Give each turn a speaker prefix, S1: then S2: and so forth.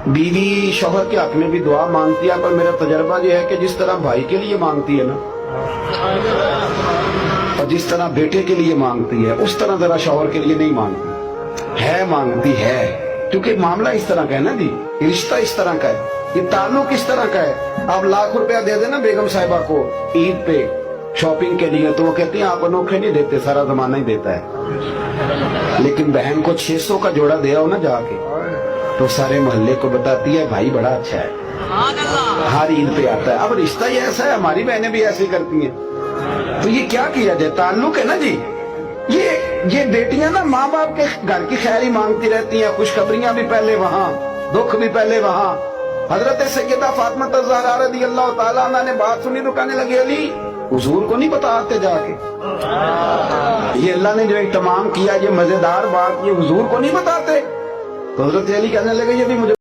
S1: बीवी शौहर के हक में भी दुआ मांगती है, पर मेरा तजर्बा ये है कि जिस तरह भाई के लिए मांगती है ना, और जिस तरह बेटे के लिए मांगती है, उस तरह जरा शौहर के लिए नहीं मांगती है। मांगती है क्योंकि मामला इस तरह का है ना जी, रिश्ता इस तरह का है, ये ताल्लुक इस तरह का है। आप लाख रुपया दे देना बेगम साहिबा को ईद पे शॉपिंग के लिए, तो वो कहती है आप अनोखे नहीं देते, सारा जमाना ही देता है। लेकिन बहन को 600 का जोड़ा दे आओ ना जाके, तो सारे मोहल्ले को बताती है भाई बड़ा अच्छा है, हर ईद पे आता है। अब रिश्ता ही ऐसा है, हमारी बहनें भी ऐसे करती हैं। तो ये क्या किया जाए, ताल्लुक है ना जी। ये बेटियां ना माँ बाप के घर की खैर ही मांगती रहती हैं, खुशखबरियां भी पहले वहां, दुख भी पहले वहां। हजरत सैयदा फातिमा ज़हरा रज़ियल्लाहु ताला अन्हा ने बात सुनी तो कहने लगी अली हुजूर को नहीं बताते जाके, ये अल्लाह ने जो इत्माम किया, ये मजेदार बात, ये हुजूर को नहीं बताते। तो हजरत अली कहने लगे ये भी मुझे